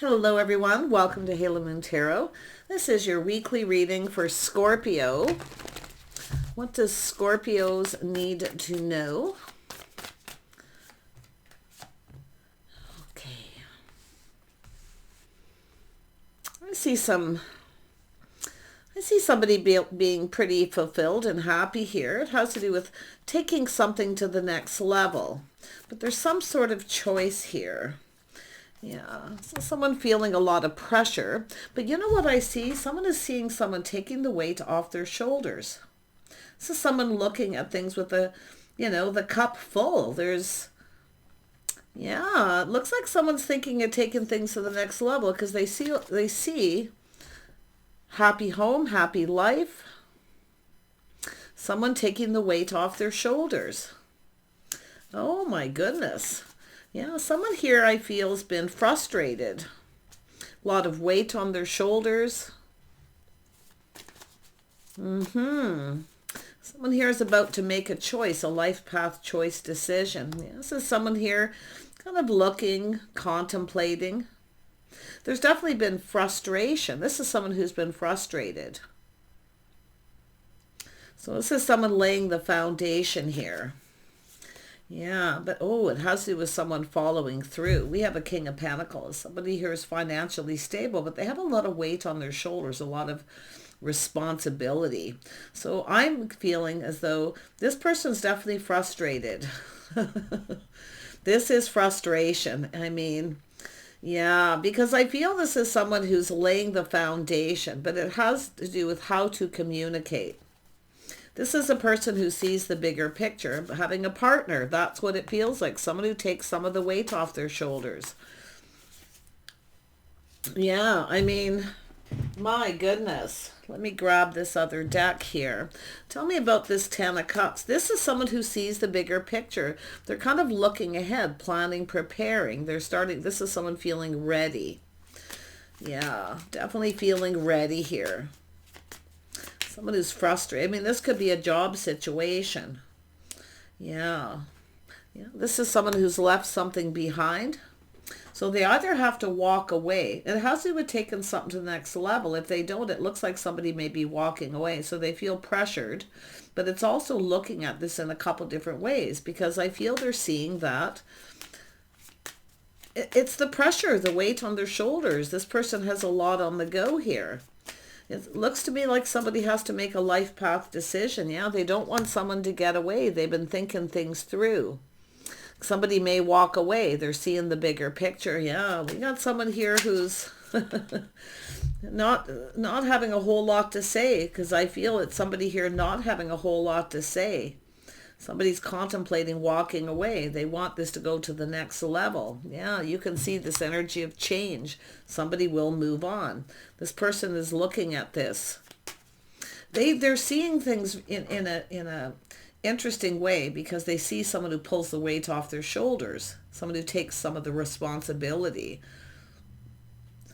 Hello everyone, welcome to Halo Moon Tarot. This is your weekly reading for Scorpio. What does Scorpios need to know? Okay. I see somebody being pretty fulfilled and happy here. It has to do with taking something to the next level. But there's some sort of choice here. Yeah, so someone feeling a lot of pressure. But you know what I see? Someone is seeing someone taking the weight off their shoulders. This is someone looking at things with the cup full. It looks like someone's thinking of taking things to the next level because they see happy home, happy life. Someone taking the weight off their shoulders. Oh my goodness. Yeah, someone here I feel has been frustrated. A lot of weight on their shoulders. Someone here is about to make a choice, a life path choice decision. Yeah, this is someone here kind of looking, contemplating. There's definitely been frustration. This is someone who's been frustrated. So this is someone laying the foundation here. Yeah, but it has to do with someone following through. We have a King of Pentacles. Somebody here is financially stable, but they have a lot of weight on their shoulders, a lot of responsibility. So I'm feeling as though this person's definitely frustrated. This is frustration. Yeah, because I feel this is someone who's laying the foundation, but it has to do with how to communicate. This is a person who sees the bigger picture, having a partner. That's what it feels like. Someone who takes some of the weight off their shoulders. Yeah, my goodness. Let me grab this other deck here. Tell me about this Ten of Cups. This is someone who sees the bigger picture. They're kind of looking ahead, planning, preparing. This is someone feeling ready. Yeah, definitely feeling ready here. Someone who's frustrated. This could be a job situation. Yeah. This is someone who's left something behind. So they either have to walk away. It has to do with taking something to the next level. If they don't, it looks like somebody may be walking away. So they feel pressured. But it's also looking at this in a couple different ways, because I feel they're seeing that it's the pressure, the weight on their shoulders. This person has a lot on the go here. It looks to me like somebody has to make a life path decision. Yeah, they don't want someone to get away. They've been thinking things through. Somebody may walk away. They're seeing the bigger picture. Yeah, we got someone here who's not having a whole lot to say, because I feel it's somebody here not having a whole lot to say. Somebody's contemplating walking away. They want this to go to the next level. Yeah, you can see this energy of change. Somebody will move on. This person is looking at this. They're seeing things in a interesting way, because they see someone who pulls the weight off their shoulders. Someone who takes some of the responsibility.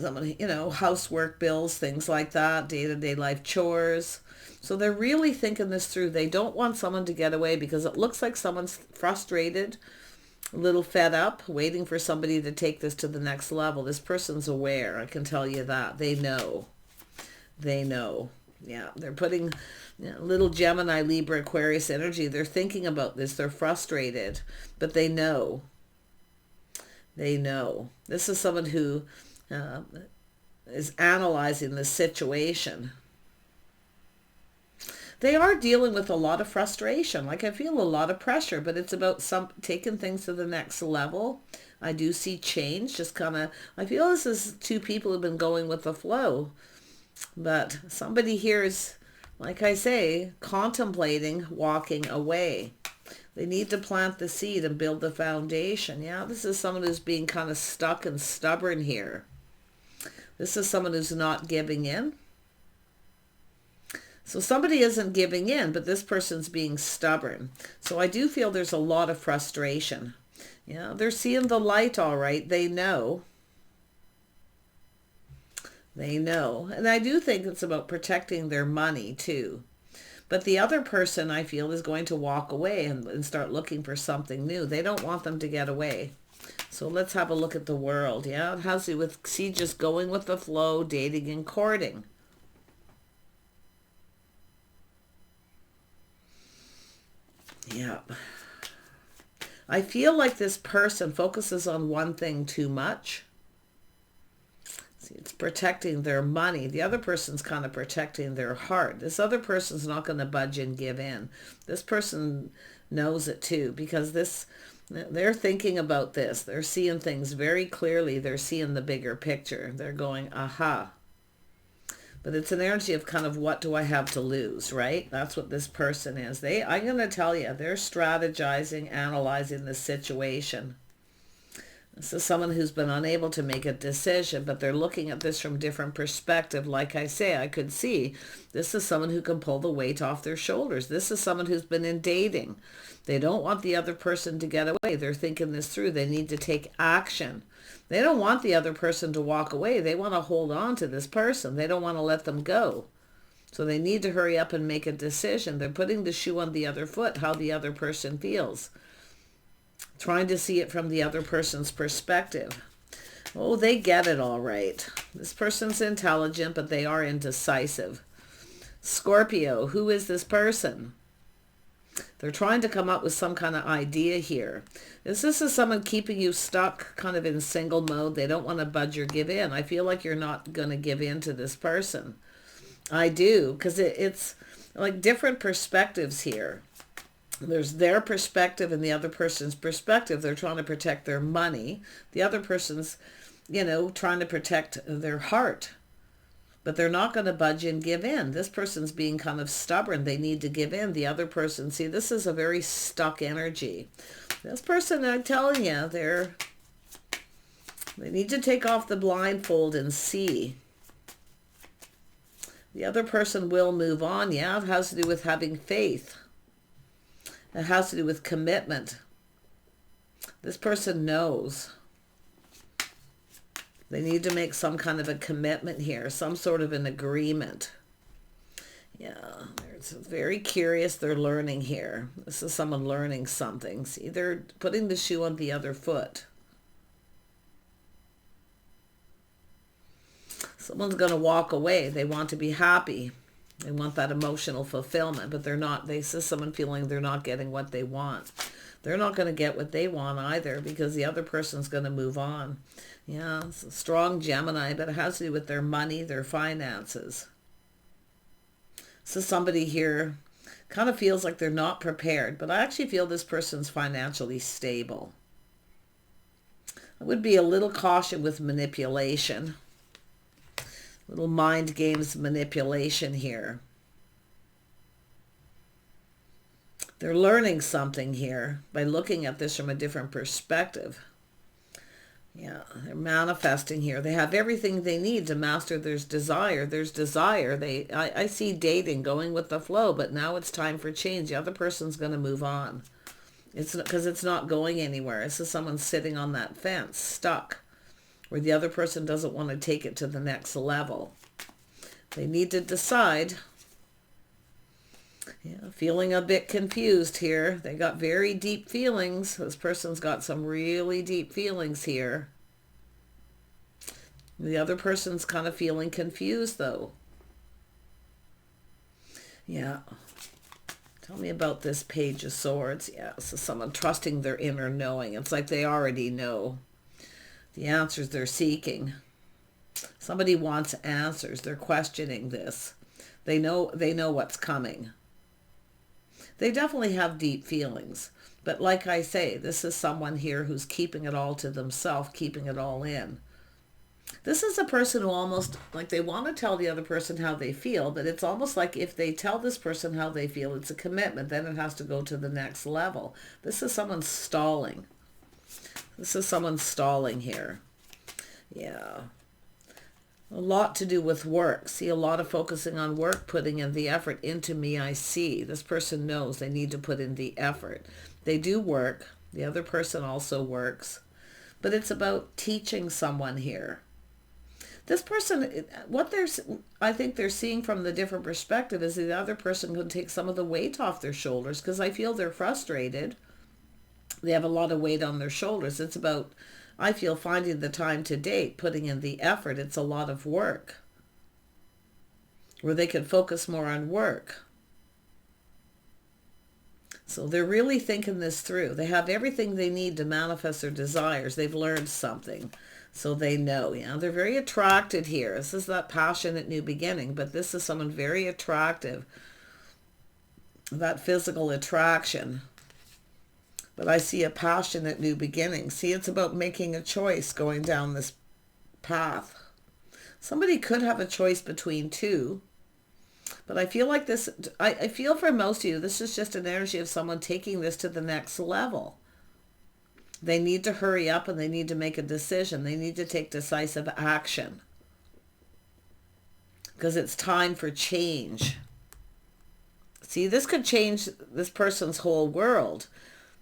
Someone, housework, bills, things like that, day-to-day life chores. So they're really thinking this through. They don't want someone to get away, because it looks like someone's frustrated, a little fed up, waiting for somebody to take this to the next level. This person's aware. I can tell you that. They know. Yeah, they're putting little Gemini, Libra, Aquarius energy. They're thinking about this. They're frustrated, but they know. This is someone who is analyzing the situation. They are dealing with a lot of frustration. I feel a lot of pressure, but it's about taking things to the next level. I do see change. I feel this is two people who've been going with the flow. But somebody here is, like I say, contemplating walking away. They need to plant the seed and build the foundation. Yeah, this is someone who's being kind of stuck and stubborn here. This is someone who's not giving in. So somebody isn't giving in, but this person's being stubborn. So I do feel there's a lot of frustration. Yeah, they're seeing the light all right. They know. And I do think it's about protecting their money too. But the other person, I feel, is going to walk away and start looking for something new. They don't want them to get away. So let's have a look at the world. Yeah, it has to do with, see, just going with the flow, dating and courting. Yeah. I feel like this person focuses on one thing too much. See, it's protecting their money. The other person's kind of protecting their heart. This other person's not going to budge and give in. This person knows it too, because they're thinking about this. They're seeing things very clearly. They're seeing the bigger picture. They're going, aha. But it's an energy of kind of, what do I have to lose, right? That's what this person is. I'm going to tell you, they're strategizing, analyzing the situation. This is someone who's been unable to make a decision, but they're looking at this from different perspective. Like I say, I could see this is someone who can pull the weight off their shoulders. This is someone who's been in dating. They don't want the other person to get away. They're thinking this through. They need to take action. They don't want the other person to walk away. They want to hold on to this person. They don't want to let them go. So they need to hurry up and make a decision. They're putting the shoe on the other foot, how the other person feels. Trying to see it from the other person's perspective. Oh, they get it all right. This person's intelligent, but they are indecisive. Scorpio, who is this person? They're trying to come up with some kind of idea here. This is someone keeping you stuck kind of in single mode. They don't want to budge or give in. I feel like you're not going to give in to this person. I do, because it's like different perspectives here. There's their perspective and the other person's perspective. They're trying to protect their money. The other person's, trying to protect their heart. But they're not going to budge and give in. This person's being kind of stubborn. They need to give in. The other person, see, this is a very stuck energy. This person, I'm telling you, they need to take off the blindfold and see. The other person will move on. Yeah, it has to do with having faith. It has to do with commitment. This person knows. They need to make some kind of a commitment here, some sort of an agreement. Yeah, they're very curious. They're learning here. This is someone learning something. See, they're putting the shoe on the other foot. Someone's going to walk away. They want to be happy. They want that emotional fulfillment, but they're not. This is someone feeling they're not getting what they want. They're not going to get what they want either, because the other person's going to move on. Yeah, it's a strong Gemini, but it has to do with their money, their finances. So somebody here kind of feels like they're not prepared, but I actually feel this person's financially stable. I would be a little cautious with manipulation. Little mind games manipulation here. They're learning something here by looking at this from a different perspective. Yeah, they're manifesting here. They have everything they need to master their desire. There's desire. I see dating, going with the flow, but now it's time for change. The other person's going to move on. It's because it's not going anywhere. This is someone sitting on that fence, stuck, where the other person doesn't want to take it to the next level. They need to decide. Yeah, feeling a bit confused here. They got very deep feelings. This person's got some really deep feelings here. The other person's kind of feeling confused though. Yeah. Tell me about this Page of Swords. Yeah, so someone trusting their inner knowing. It's like they already know the answers they're seeking. Somebody wants answers. They're questioning this. They know what's coming. They definitely have deep feelings. But like I say, this is someone here who's keeping it all to themselves, keeping it all in. This is a person who almost, like, they want to tell the other person how they feel, but it's almost like if they tell this person how they feel, it's a commitment. Then it has to go to the next level. This is someone stalling. This is someone stalling here. Yeah. A lot to do with work. See, a lot of focusing on work, putting in the effort into me, I see. This person knows they need to put in the effort. They do work. The other person also works. But it's about teaching someone here. This person, I think they're seeing from the different perspective is the other person can take some of the weight off their shoulders, because I feel they're frustrated. They have a lot of weight on their shoulders. It's about, I feel, finding the time to date, putting in the effort. It's a lot of work where they could focus more on work. So they're really thinking this through. They have everything they need to manifest their desires. They've learned something. So they know, they're very attracted here. This is that passionate new beginning, but this is someone very attractive. That physical attraction. But I see a passionate new beginning. See, it's about making a choice going down this path. Somebody could have a choice between two. But I feel like this, I feel for most of you, this is just an energy of someone taking this to the next level. They need to hurry up and they need to make a decision. They need to take decisive action. Because it's time for change. See, this could change this person's whole world.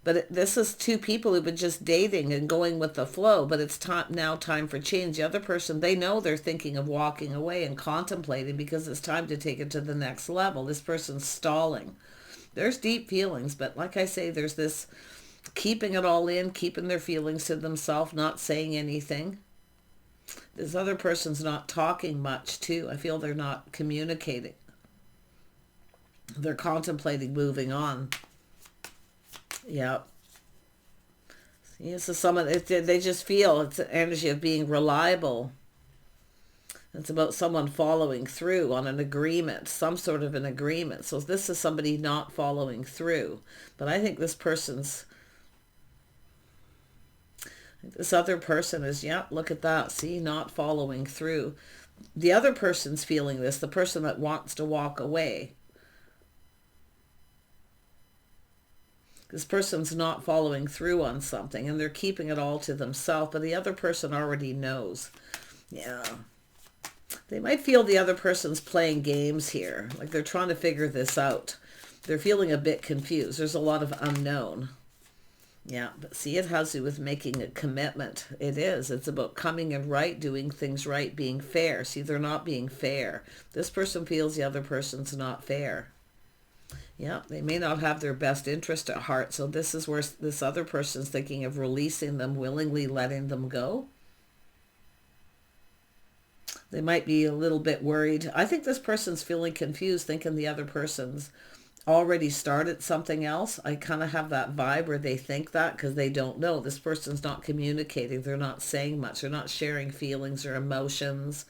But this is two people who've been just dating and going with the flow. But it's now time for change. The other person, they know they're thinking of walking away and contemplating because it's time to take it to the next level. This person's stalling. There's deep feelings. But like I say, there's this keeping it all in, keeping their feelings to themselves, not saying anything. This other person's not talking much too. I feel they're not communicating. They're contemplating moving on. Yeah. See, so someone, they just feel it's an energy of being reliable. It's about someone following through on an agreement, some sort of an agreement. So this is somebody not following through. But I think this other person is, look at that. See, not following through. The other person's feeling this, the person that wants to walk away. This person's not following through on something and they're keeping it all to themselves, but the other person already knows. Yeah. They might feel the other person's playing games here, like they're trying to figure this out. They're feeling a bit confused. There's a lot of unknown. Yeah, but see, it has to do with making a commitment. It is. It's about coming in right, doing things right, being fair. See, they're not being fair. This person feels the other person's not fair. Yeah, they may not have their best interest at heart. So this is where this other person's thinking of releasing them, willingly letting them go. They might be a little bit worried. I think this person's feeling confused, thinking the other person's already started something else. I kind of have that vibe where they think that because they don't know. This person's not communicating. They're not saying much. They're not sharing feelings or emotions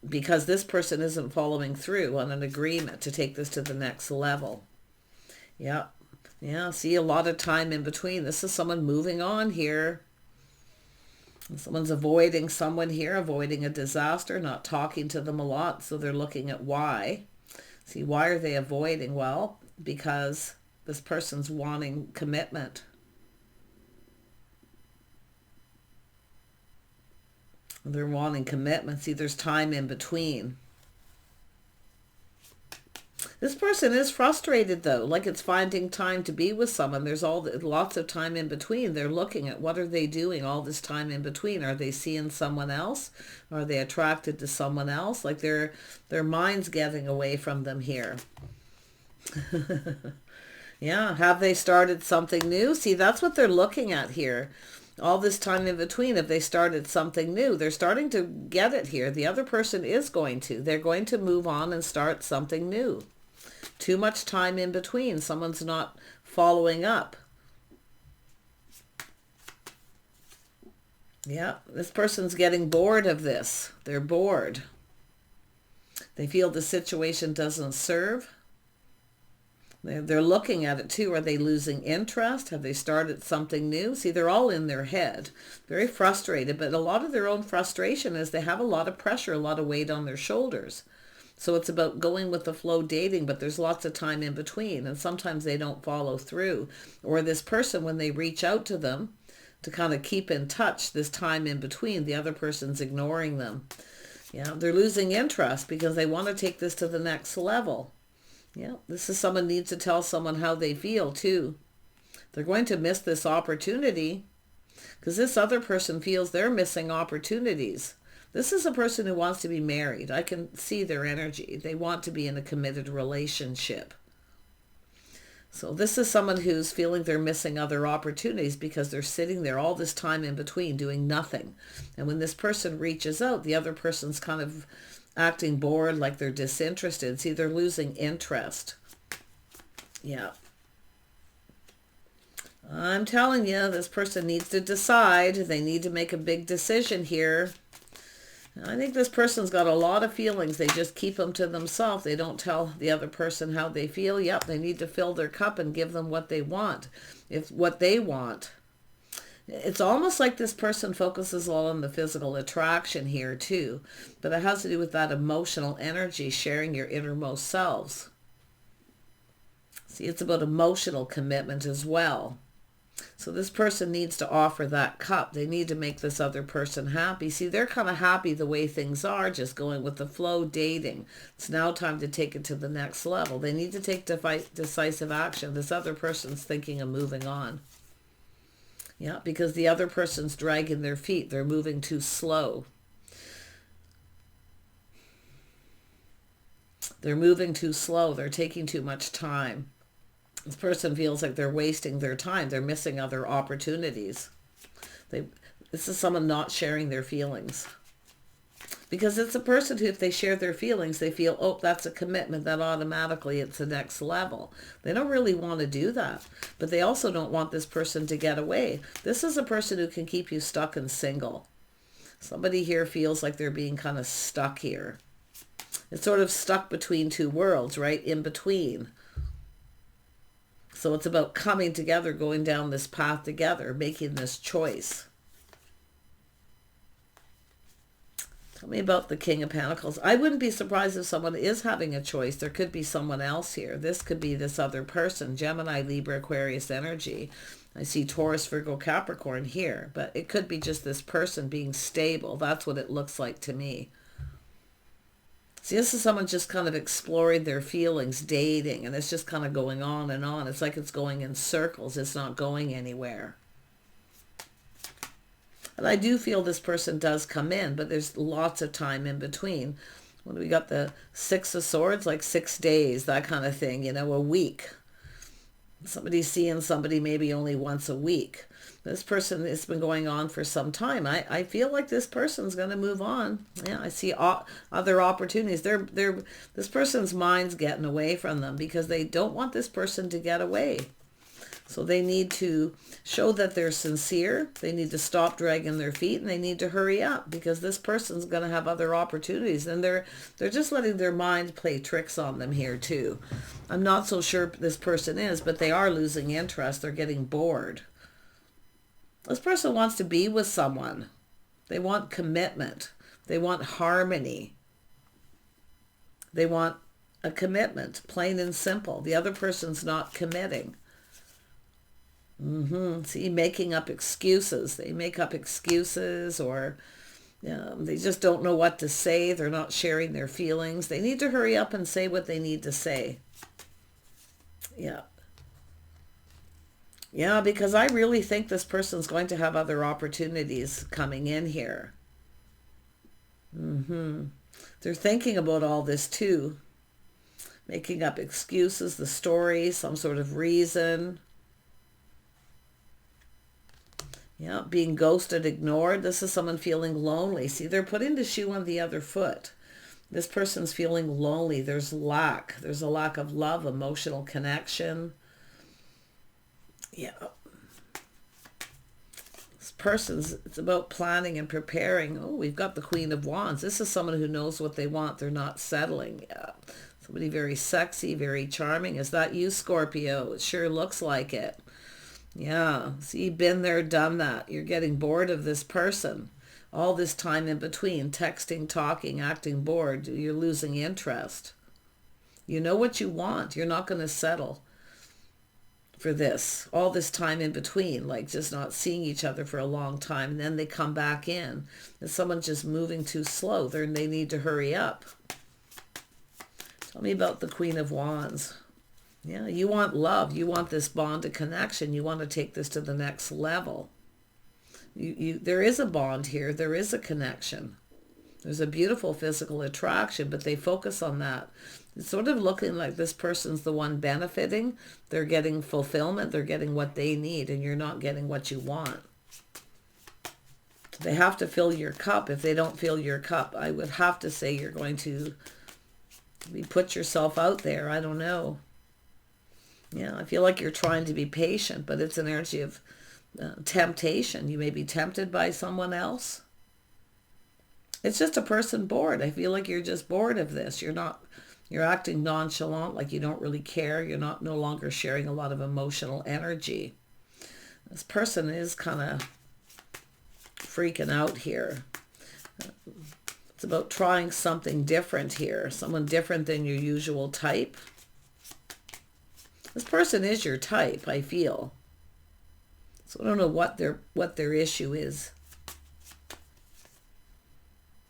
because this person isn't following through on an agreement to take this to the next level. Yeah. Yeah. See, a lot of time in between. This is someone moving on here. Someone's avoiding someone here, avoiding a disaster, not talking to them a lot. So they're looking at why. See, why are they avoiding? Well, because this person's wanting commitment. They're wanting commitment. See, there's time in between. This person is frustrated, though, like it's finding time to be with someone. There's lots of time in between. They're looking at what are they doing all this time in between. Are they seeing someone else? Are they attracted to someone else? Like their mind's getting away from them here. Yeah, have they started something new? See, that's what they're looking at here. All this time in between, if they started something new, they're starting to get it here. The other person is going to. They're going to move on and start something new. Too much time in between. Someone's not following up. Yeah, this person's getting bored of this. They're bored. They feel the situation doesn't serve. They're looking at it too. Are they losing interest? Have they started something new? See, they're all in their head. Very frustrated, but a lot of their own frustration is they have a lot of pressure, a lot of weight on their shoulders. So it's about going with the flow dating, but there's lots of time in between. And sometimes they don't follow through. Or this person, when they reach out to them to kind of keep in touch, this time in between, the other person's ignoring them. Yeah, they're losing interest because they want to take this to the next level. Yeah, this is someone needs to tell someone how they feel too. They're going to miss this opportunity because this other person feels they're missing opportunities. This is a person who wants to be married. I can see their energy. They want to be in a committed relationship. So this is someone who's feeling they're missing other opportunities because they're sitting there all this time in between doing nothing. And when this person reaches out, the other person's kind of acting bored, like they're disinterested. See, they're losing interest. Yeah. I'm telling you, this person needs to decide. They need to make a big decision here. I think this person's got a lot of feelings. They just keep them to themselves. They don't tell the other person how they feel. Yep, they need to fill their cup and give them what they want. If what they want. It's almost like this person focuses a lot on the physical attraction here too. But it has to do with that emotional energy, sharing your innermost selves. See, it's about emotional commitment as well. So this person needs to offer that cup. They need to make this other person happy. See, they're kind of happy the way things are, just going with the flow, dating. It's now time to take it to the next level. They need to take decisive action. This other person's thinking of moving on. Yeah, because the other person's dragging their feet. They're moving too slow. They're moving too slow. They're taking too much time. This person feels like they're wasting their time. They're missing other opportunities. This is someone not sharing their feelings. Because it's a person who, if they share their feelings, they feel, oh, that's a commitment, that automatically it's the next level. They don't really want to do that. But they also don't want this person to get away. This is a person who can keep you stuck and single. Somebody here feels like they're being kind of stuck here. It's sort of stuck between two worlds, right? In between. So it's about coming together, going down this path together, making this choice. Tell me about the King of Pentacles. I wouldn't be surprised if someone is having a choice. There could be someone else here. This could be this other person. Gemini, Libra, Aquarius energy. I see Taurus, Virgo, Capricorn here. But it could be just this person being stable. That's what it looks like to me. See, this is someone just kind of exploring their feelings, dating, and it's just kind of going on and on. It's like it's going in circles. It's not going anywhere. And I do feel this person does come in, but there's lots of time in between. When we got the Six of Swords, like 6 days, that kind of thing, you know, a week. Somebody's seeing somebody maybe only once a week. This person, it's been going on for some time. I feel like this person's going to move on. Yeah, I see other opportunities. This person's mind's getting away from them because they don't want this person to get away. So they need to show that they're sincere. They need to stop dragging their feet, and they need to hurry up because this person's going to have other opportunities. And they're just letting their mind play tricks on them here too. I'm not so sure this person is, but they are losing interest. They're getting bored. This person wants to be with someone. They want commitment. They want harmony. They want a commitment, plain and simple. The other person's not committing. See, making up excuses. They make up excuses, or they just don't know what to say. They're not sharing their feelings. They need to hurry up and say what they need to say. Yeah. Yeah, because I really think this person's going to have other opportunities coming in here. They're thinking about all this too. Making up excuses, the story, some sort of reason. Yeah, being ghosted, ignored. This is someone feeling lonely. See, they're putting the shoe on the other foot. This person's feeling lonely. There's lack. There's a lack of love, emotional connection. Yeah. This person's, it's about planning and preparing. Oh, we've got the Queen of Wands. This is someone who knows what they want. They're not settling. Yeah. Somebody very sexy, very charming. Is that you, Scorpio? It sure looks like it. Yeah. See, been there, done that. You're getting bored of this person. All this time in between, texting, talking, acting bored. You're losing interest. You know what you want. You're not going to settle for this. All this time in between, like just not seeing each other for a long time. And then they come back in. And someone's just moving too slow. They need to hurry up. Tell me about the Queen of Wands. Yeah, you want love. You want this bond of connection. You want to take this to the next level. There is a bond here. There is a connection. There's a beautiful physical attraction, but they focus on that. It's sort of looking like this person's the one benefiting. They're getting fulfillment. They're getting what they need, and you're not getting what you want. They have to fill your cup. If they don't fill your cup, I would have to say you're going to put yourself out there. I don't know. Yeah, I feel like you're trying to be patient, but it's an energy of temptation. You may be tempted by someone else. It's just a person bored. I feel like you're just bored of this. You're acting nonchalant, like you don't really care. You're no longer sharing a lot of emotional energy. This person is kind of freaking out here. It's about trying something different here. Someone different than your usual type. This person is your type, I feel. So I don't know what their issue is.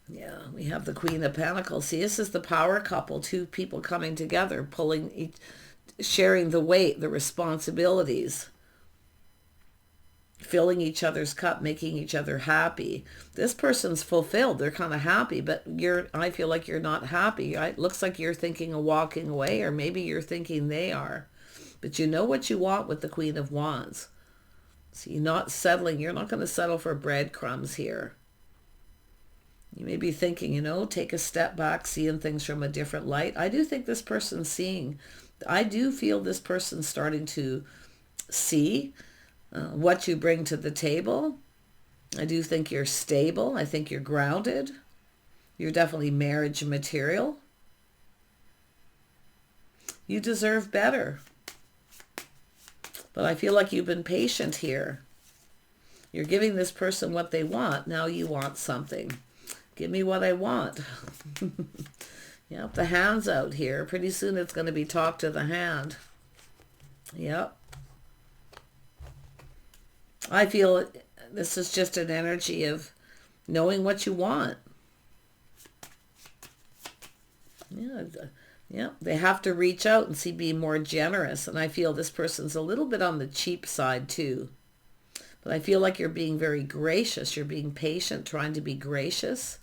Yeah, we have the Queen of Pentacles. See, this is the power couple. Two people coming together, sharing the weight, the responsibilities, filling each other's cup, making each other happy. This person's fulfilled. They're kind of happy, but I feel like you're not happy. It looks like you're thinking of walking away, or maybe you're thinking they are. But you know what you want with the Queen of Wands. So you're not settling. You're not going to settle for breadcrumbs here. You may be thinking, take a step back, seeing things from a different light. I do think this person's seeing. I do feel this person's starting to see what you bring to the table. I do think you're stable. I think you're grounded. You're definitely marriage material. You deserve better. But I feel like you've been patient here. You're giving this person what they want. Now you want something. Give me what I want. Yep, the hand's out here. Pretty soon it's going to be talk to the hand. Yep. I feel this is just an energy of knowing what you want. Yeah, they have to reach out and be more generous. And I feel this person's a little bit on the cheap side too. But I feel like you're being very gracious. You're being patient, trying to be gracious.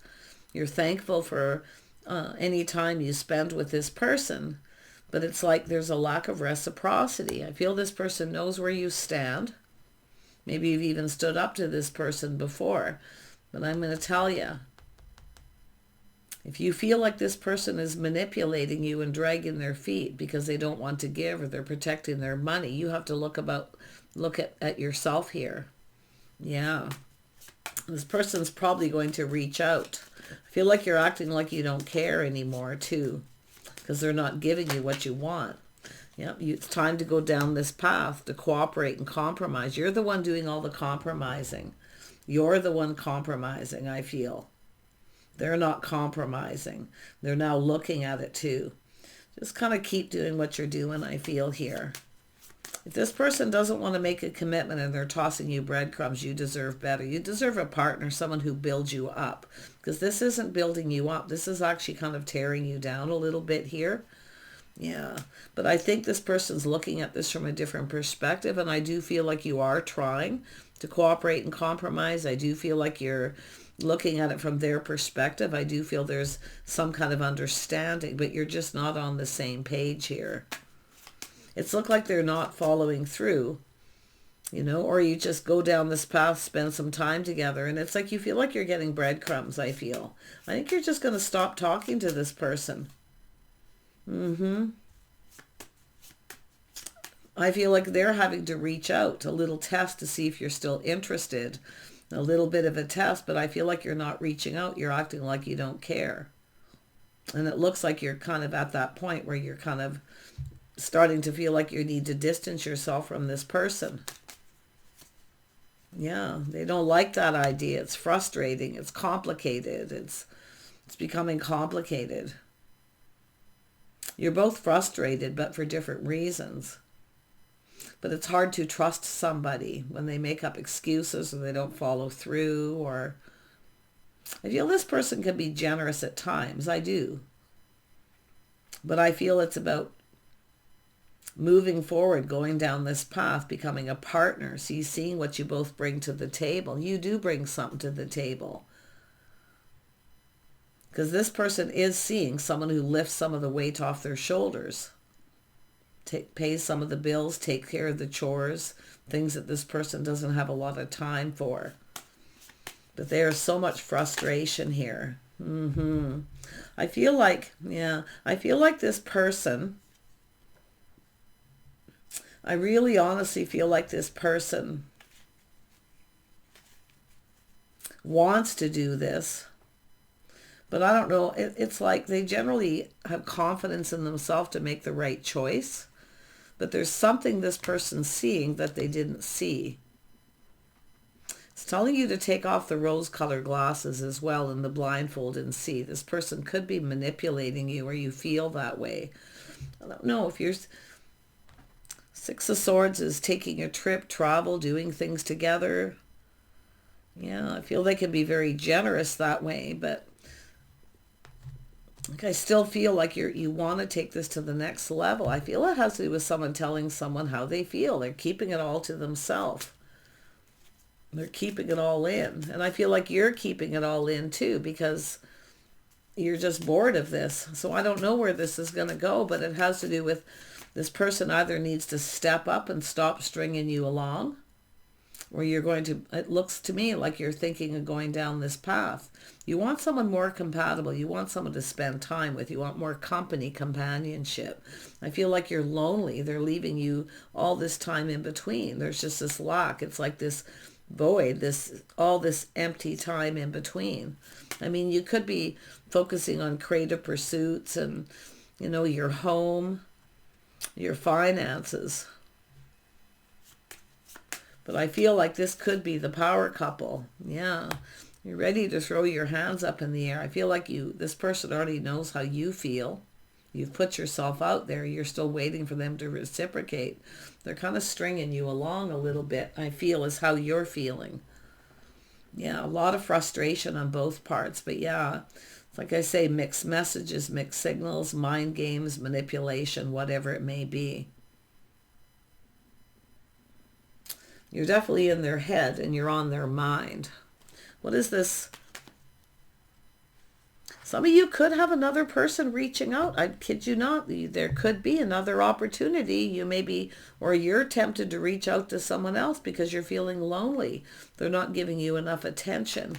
You're thankful for any time you spend with this person. But it's like there's a lack of reciprocity. I feel this person knows where you stand. Maybe you've even stood up to this person before. But I'm going to tell you, if you feel like this person is manipulating you and dragging their feet because they don't want to give or they're protecting their money, you have to look at yourself here. Yeah. This person's probably going to reach out. I feel like you're acting like you don't care anymore too, because they're not giving you what you want. Yep, it's time to go down this path, to cooperate and compromise. You're the one doing all the compromising. You're the one compromising, I feel. They're not compromising. They're now looking at it too. Just kind of keep doing what you're doing, I feel here. If this person doesn't want to make a commitment and they're tossing you breadcrumbs, you deserve better. You deserve a partner, someone who builds you up. Because this isn't building you up. This is actually kind of tearing you down a little bit here. Yeah, but I think this person's looking at this from a different perspective, and I do feel like you are trying to cooperate and compromise. I do feel like you're looking at it from their perspective. I do feel there's some kind of understanding, but you're just not on the same page here. It's looked like they're not following through, or you just go down this path, spend some time together, and it's like you feel like you're getting breadcrumbs, I feel. I think you're just going to stop talking to this person. I feel like they're having to reach out, a little test to see if you're still interested. A little bit of a test, but I feel like you're not reaching out. You're acting like you don't care. And it looks like you're kind of at that point where you're kind of starting to feel like you need to distance yourself from this person. Yeah, they don't like that idea. It's frustrating. It's complicated. It's becoming complicated. You're both frustrated, but for different reasons. But it's hard to trust somebody when they make up excuses or they don't follow through. Or I feel this person can be generous at times. I do. But I feel it's about moving forward, going down this path, becoming a partner. So you seeing what you both bring to the table. You do bring something to the table. Because this person is seeing someone who lifts some of the weight off their shoulders. Pays some of the bills, take care of the chores, things that this person doesn't have a lot of time for. But there's so much frustration here. I feel like this person, I really honestly feel like this person wants to do this. But I don't know, it's like they generally have confidence in themselves to make the right choice. But there's something this person's seeing that they didn't see. It's telling you to take off the rose-colored glasses as well and the blindfold and see. This person could be manipulating you, or you feel that way. I don't know if you're... Six of Swords is taking a trip, travel, doing things together. Yeah, I feel they can be very generous that way, but I still feel like you want to take this to the next level. I feel it has to do with someone telling someone how they feel. They're keeping it all to themselves. They're keeping it all in. And I feel like you're keeping it all in too, because you're just bored of this. So I don't know where this is going to go, but it has to do with this person either needs to step up and stop stringing you along, or you're going to, it looks to me like you're thinking of going down this path. You want someone more compatible. You want someone to spend time with. You want more company, companionship. I feel like you're lonely. They're leaving you all this time in between. There's just this lack. It's like this void, all this empty time in between. I mean, you could be focusing on creative pursuits and, your home, your finances. But I feel like this could be the power couple. Yeah. You're ready to throw your hands up in the air. I feel like this person already knows how you feel. You've put yourself out there. You're still waiting for them to reciprocate. They're kind of stringing you along a little bit, I feel, is how you're feeling. Yeah, a lot of frustration on both parts. But yeah, like I say, mixed messages, mixed signals, mind games, manipulation, whatever it may be. You're definitely in their head and you're on their mind. What is this? Some of you could have another person reaching out. I kid you not. There could be another opportunity. You may be, or you're tempted to reach out to someone else because you're feeling lonely. They're not giving you enough attention.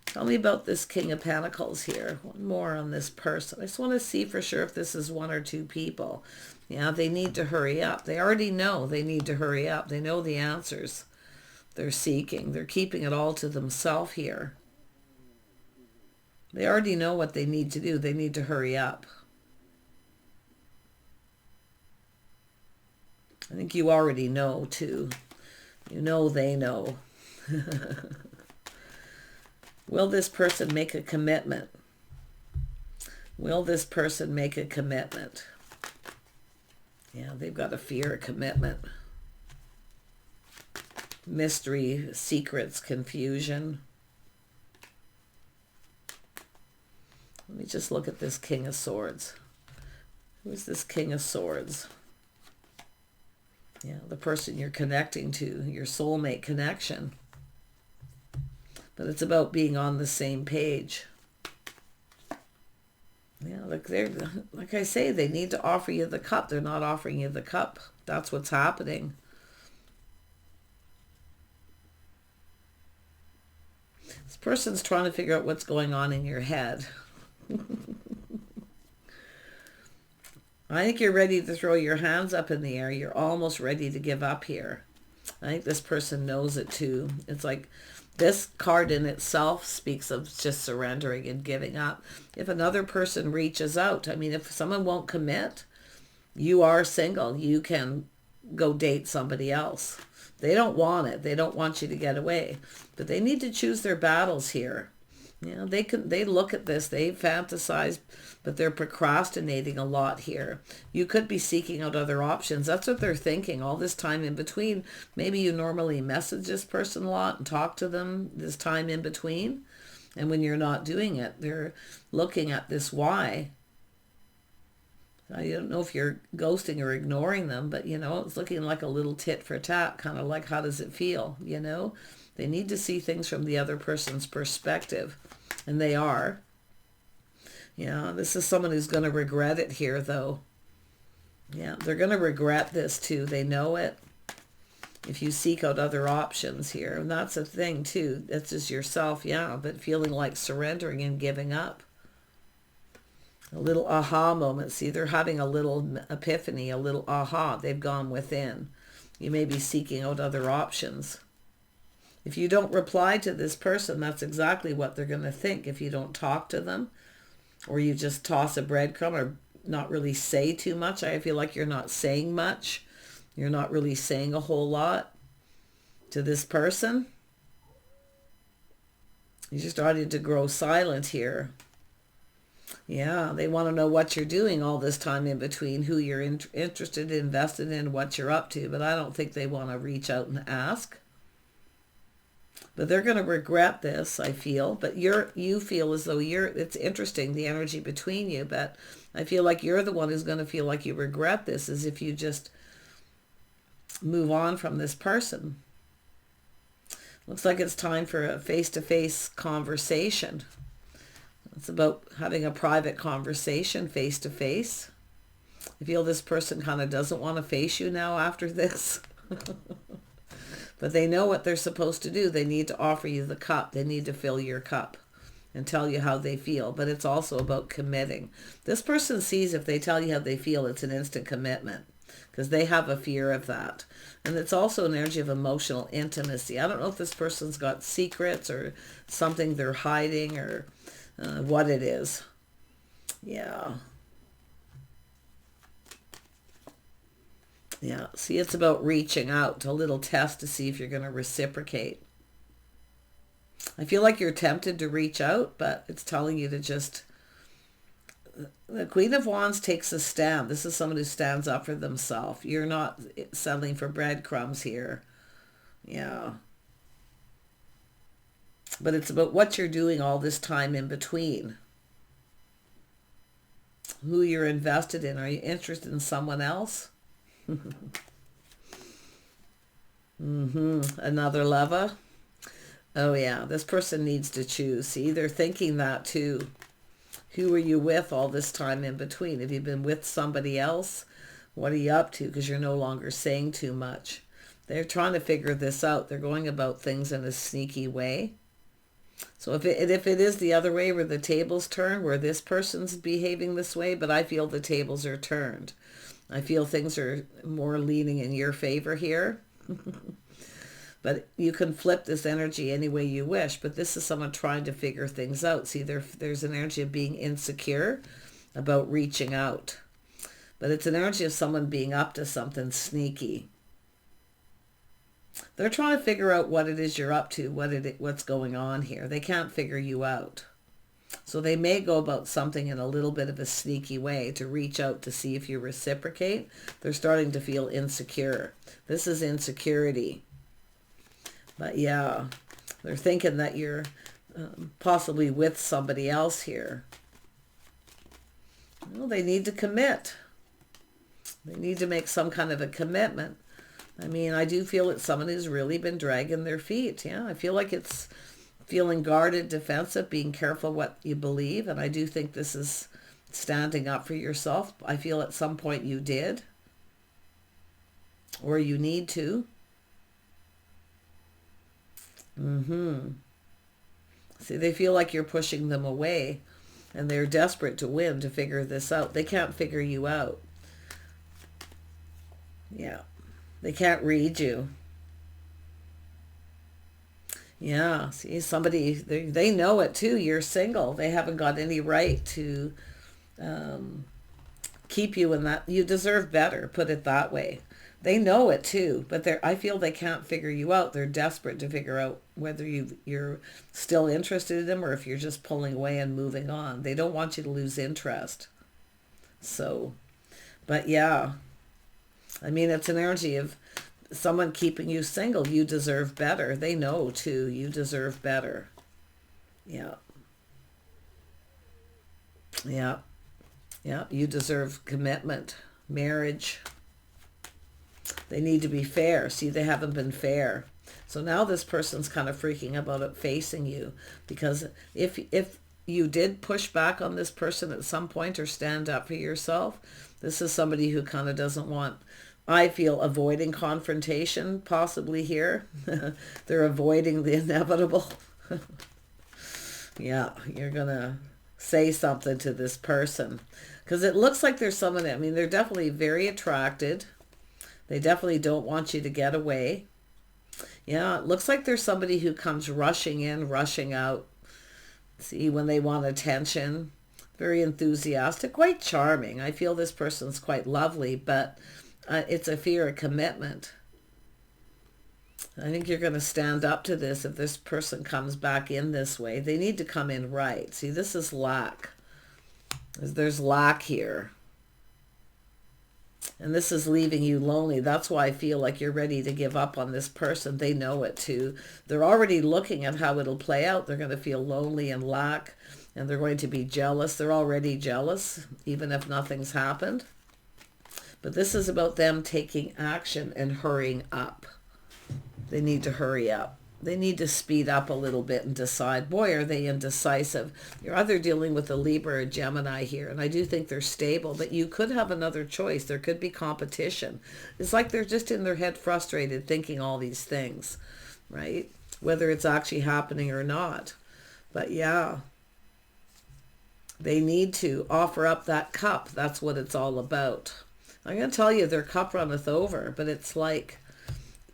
Tell me about this King of Pentacles here. One more on this person. I just want to see for sure if this is one or two people. Yeah, they need to hurry up. They already know they need to hurry up. They know the answers they're seeking. They're keeping it all to themselves here. They already know what they need to do. They need to hurry up. I think you already know too. You know they know. Will this person make a commitment? Will this person make a commitment? Yeah, they've got a fear of commitment. Mystery, secrets, confusion. Let me just look at this King of Swords. Who's this King of Swords? Yeah, the person you're connecting to, your soulmate connection. But it's about being on the same page. Yeah, like I say, they need to offer you the cup. They're not offering you the cup. That's what's happening. This person's trying to figure out what's going on in your head. I think you're ready to throw your hands up in the air. You're almost ready to give up here. I think this person knows it too. It's like this card in itself speaks of just surrendering and giving up. If another person reaches out, I mean, if someone won't commit, you are single. You can go date somebody else. They don't want it. They don't want you to get away. But they need to choose their battles here. You know, they look at this, they fantasize, but they're procrastinating a lot here. You could be seeking out other options. That's what they're thinking all this time in between. Maybe you normally message this person a lot and talk to them this time in between. And when you're not doing it, they're looking at this why. I don't know if you're ghosting or ignoring them, but, you know, it's looking like a little tit for tat, kind of like, how does it feel, you know? They need to see things from the other person's perspective, and they are. Yeah, this is someone who's going to regret it here, though. Yeah, they're going to regret this, too. They know it. If you seek out other options here. And that's a thing, too. That's just yourself, yeah. But feeling like surrendering and giving up. A little aha moment. See, they're having a little epiphany, a little aha. They've gone within. You may be seeking out other options. If you don't reply to this person, that's exactly what they're going to think. If you don't talk to them, or you just toss a breadcrumb or not really say too much. I feel like you're not saying much. You're not really saying a whole lot to this person. You're just starting to grow silent here. Yeah, they want to know what you're doing all this time in between, who you're interested, invested in, what you're up to. But I don't think they want to reach out and ask. But they're going to regret this, I feel. But you feel as though it's interesting, the energy between you. But I feel like you're the one who's going to feel like you regret this, as if you just move on from this person. Looks like it's time for a face-to-face conversation. It's about having a private conversation face-to-face. I feel this person kind of doesn't want to face you now after this. But they know what they're supposed to do. They need to offer you the cup. They need to fill your cup and tell you how they feel. But it's also about committing. This person sees if they tell you how they feel, it's an instant commitment, because they have a fear of that. And it's also an energy of emotional intimacy. I don't know if this person's got secrets or something they're hiding, or what it is. Yeah. Yeah, see, it's about reaching out, a little test to see if you're going to reciprocate. I feel like you're tempted to reach out, but it's telling you to just... The Queen of Wands takes a stand. This is someone who stands up for themselves. You're not settling for breadcrumbs here. Yeah. But it's about what you're doing all this time in between. Who you're invested in. Are you interested in someone else? Another lover. Oh yeah, this person needs to choose. See, they're thinking that too. Who are you with all this time in between? Have you been with somebody else? What are you up to? Because you're no longer saying too much. They're trying to figure this out. They're going about things in a sneaky way. So if it is the other way, where the tables turn, where this person's behaving this way, but I feel the tables are turned. I feel things are more leaning in your favor here. But you can flip this energy any way you wish. But this is someone trying to figure things out. See, there's an energy of being insecure about reaching out. But it's an energy of someone being up to something sneaky. They're trying to figure out what it is you're up to, what's going on here. They can't figure you out. So they may go about something in a little bit of a sneaky way to reach out to see if you reciprocate. They're starting to feel insecure. This is insecurity. But yeah, they're thinking that you're possibly with somebody else here. Well, they need to commit. They need to make some kind of a commitment. I mean, I do feel it's someone who's really been dragging their feet. Yeah, I feel like it's feeling guarded, defensive, being careful what you believe. And I do think this is standing up for yourself. I feel at some point you did. Or you need to. See, they feel like you're pushing them away. And they're desperate to win, to figure this out. They can't figure you out. Yeah. They can't read you. Yeah, see, somebody, they know it too. You're single. They haven't got any right to keep you in that. You deserve better, put it that way. They know it too, but I feel they can't figure you out. They're desperate to figure out whether you're still interested in them, or if you're just pulling away and moving on. They don't want you to lose interest. So, but yeah, I mean, it's an energy of someone keeping you single. You deserve better. They know too. You deserve better. Yeah. Yeah. Yeah. You deserve commitment, marriage. They need to be fair. See, they haven't been fair. So now this person's kind of freaking about it facing you, because if you did push back on this person at some point or stand up for yourself. This is somebody who kind of doesn't want, I feel, avoiding confrontation possibly here. They're avoiding the inevitable. Yeah, you're going to say something to this person. Because it looks like there's someone, I mean, they're definitely very attracted. They definitely don't want you to get away. Yeah, it looks like there's somebody who comes rushing in, rushing out. See, when they want attention. Very enthusiastic, quite charming. I feel this person's quite lovely, but it's a fear of commitment. I think you're going to stand up to this if this person comes back in this way. They need to come in right. See, this is lack. There's lack here. And this is leaving you lonely. That's why I feel like you're ready to give up on this person. They know it too. They're already looking at how it'll play out. They're going to feel lonely and lack, and they're going to be jealous. They're already jealous, even if nothing's happened. But this is about them taking action and hurrying up. They need to hurry up. They need to speed up a little bit and decide. Boy, are they indecisive. You're either dealing with a Libra or a Gemini here, and I do think they're stable, but you could have another choice. There could be competition. It's like they're just in their head frustrated thinking all these things, right? Whether it's actually happening or not. But yeah, they need to offer up that cup. That's what it's all about. I'm going to tell you, their cup runneth over, but it's like,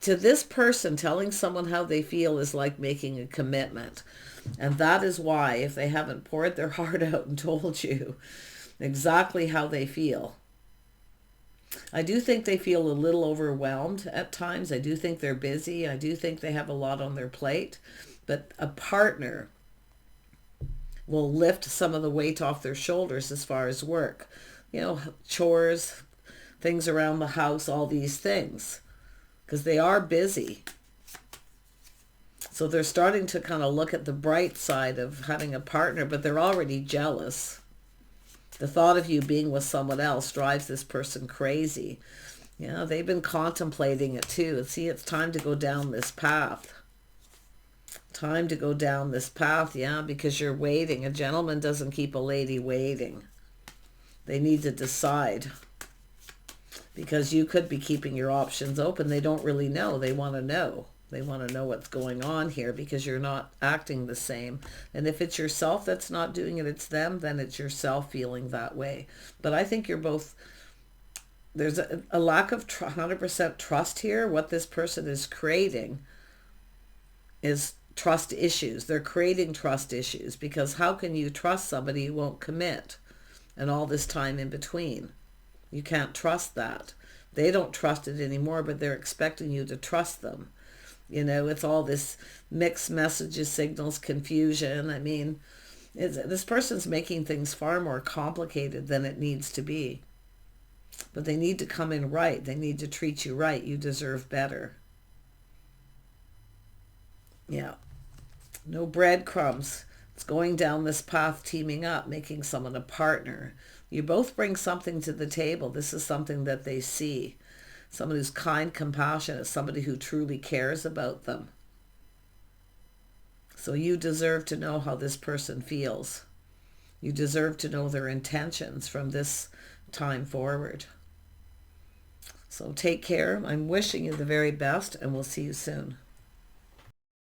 to this person, telling someone how they feel is like making a commitment. And that is why, if they haven't poured their heart out and told you exactly how they feel, I do think they feel a little overwhelmed at times. I do think they're busy. I do think they have a lot on their plate. But a partner will lift some of the weight off their shoulders as far as work. You know, chores, things around the house, all these things. Because they are busy. So they're starting to kind of look at the bright side of having a partner, but they're already jealous. The thought of you being with someone else drives this person crazy. You know, they've been contemplating it too. See, it's time to go down this path. Time to go down this path, yeah, because you're waiting. A gentleman doesn't keep a lady waiting. They need to decide. Because you could be keeping your options open. They don't really know. They want to know. They want to know what's going on here because you're not acting the same. And if it's yourself that's not doing it, it's them, then it's yourself feeling that way. But I think you're both, there's a lack of 100% trust here. What this person is creating is trust issues. They're creating trust issues because how can you trust somebody who won't commit and all this time in between? You can't trust that. They don't trust it anymore, but they're expecting you to trust them. You know, it's all this mixed messages, signals, confusion. I mean, this person's making things far more complicated than it needs to be. But they need to come in right. They need to treat you right. You deserve better. Yeah. No breadcrumbs. It's going down this path, teaming up, making someone a partner. You both bring something to the table. This is something that they see. Someone who's kind, compassionate, somebody who truly cares about them. So you deserve to know how this person feels. You deserve to know their intentions from this time forward. So take care. I'm wishing you the very best, and we'll see you soon.